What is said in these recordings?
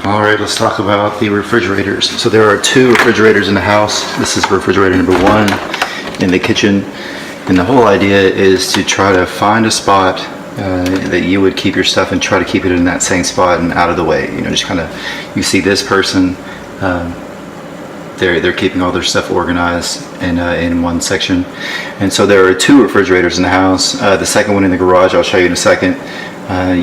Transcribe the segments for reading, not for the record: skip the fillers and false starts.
All right, let's talk about the refrigerators. So there are two refrigerators in the house. This is refrigerator number one in the kitchen. And the whole idea is to try to find a spot that you would keep your stuff and try to keep it in that same spot and out of the way. You know, just kind of, you see this person, they're keeping all their stuff organized in one section. And so there are two refrigerators in the house. The second one in the garage, I'll show you in a second.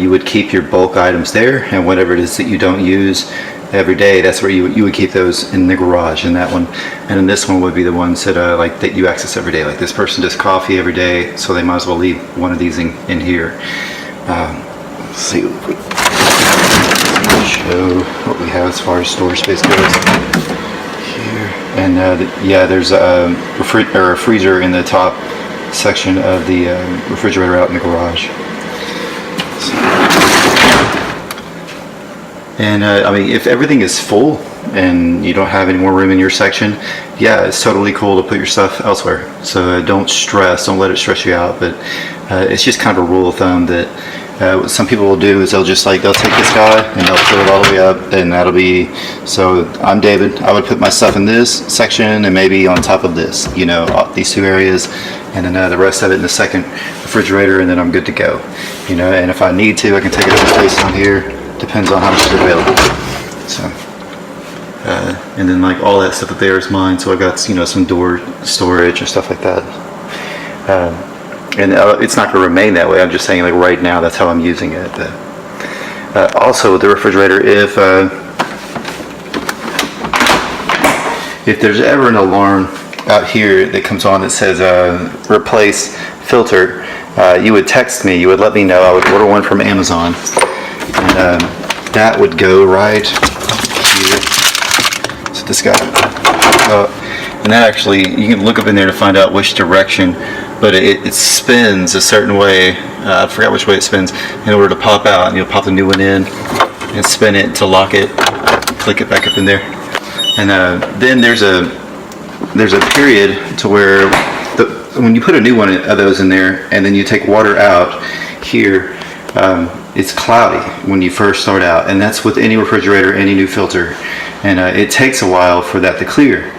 You would keep your bulk items there, and whatever it is that you don't use every day, that's where you would keep those in the garage, in that one. And then this one would be the ones that that you access every day. Like this person does coffee every day, so they might as well leave one of these in here. Let's see, show what we have as far as storage space goes here. And yeah, there's a freezer in the top section of the refrigerator out in the garage. And I mean, if everything is full and you don't have any more room in your section, yeah, it's totally cool to put your stuff elsewhere. So don't stress, don't let it stress you out. But it's just kind of a rule of thumb that what some people will do is they'll take this guy and they'll fill it all the way up, and that'll be, so I'm David, I would put my stuff in this section and maybe on top of this, you know, these two areas, and then the rest of it in the second refrigerator, and then I'm good to go. You know, and if I need to, I can take it other place on here. Depends on how much is available. So, and then like all that stuff up there is mine. So I got, you know, some door storage and stuff like that. And it's not going to remain that way. I'm just saying, like right now, that's how I'm using it. Also, the refrigerator, if there's ever an alarm out here that comes on that says replace filter, you would text me. You would let me know. I would order one from Amazon. And that would go right here. So this guy, and that actually, you can look up in there to find out which direction, but it spins a certain way. I forgot which way it spins in order to pop out, and you'll pop the new one in and spin it to lock it, click it back up in there. And then there's a period to where when you put a new one of those in there and then you take water out here, it's cloudy when you first start out, and that's with any refrigerator, any new filter, and it takes a while for that to clear.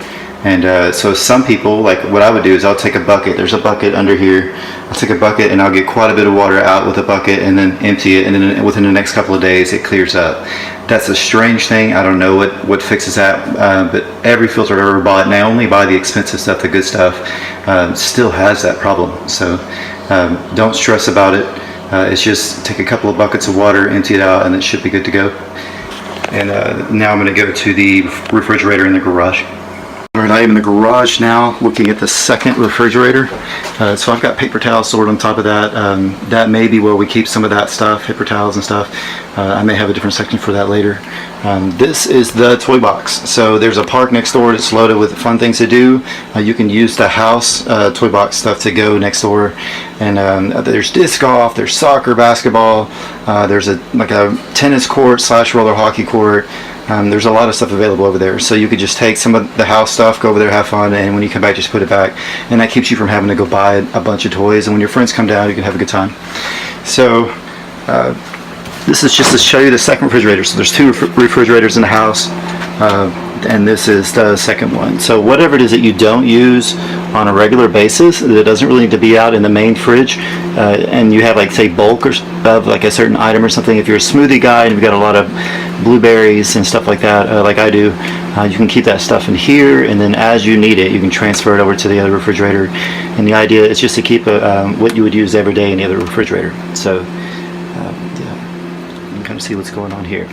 And so some people, like what I would do is I'll take a bucket, there's a bucket under here, I'll take a bucket and I'll get quite a bit of water out with a bucket and then empty it, and then within the next couple of days it clears up. That's a strange thing. I don't know what fixes that, but every filter I've ever bought, and I only buy the expensive stuff, the good stuff, still has that problem. So don't stress about it. It's just take a couple of buckets of water, empty it out, and it should be good to go. And now I'm going to go to the refrigerator in the garage. All right, I am in the garage now looking at the second refrigerator. So I've got paper towels stored on top of that. That may be where we keep some of that stuff, paper towels and stuff. I may have a different section for that later. This is the toy box. So there's a park next door that's loaded with fun things to do. You can use the house toy box stuff to go next door. And there's disc golf, there's soccer, basketball, there's a tennis court / roller hockey court. There's a lot of stuff available over there, so you could just take some of the house stuff, go over there, have fun, and when you come back, just put it back, and that keeps you from having to go buy a bunch of toys. And when your friends come down, you can have a good time. So this is just to show you the second refrigerator. So there's two refrigerators in the house, and this is the second one. So whatever it is that you don't use on a regular basis, that doesn't really need to be out in the main fridge, and you have like say bulk of like a certain item or something. If you're a smoothie guy and you've got a lot of blueberries and stuff like that, like I do, you can keep that stuff in here, and then as you need it, you can transfer it over to the other refrigerator. And the idea is just to keep what you would use every day in the other refrigerator. So yeah, you can kind of see what's going on here.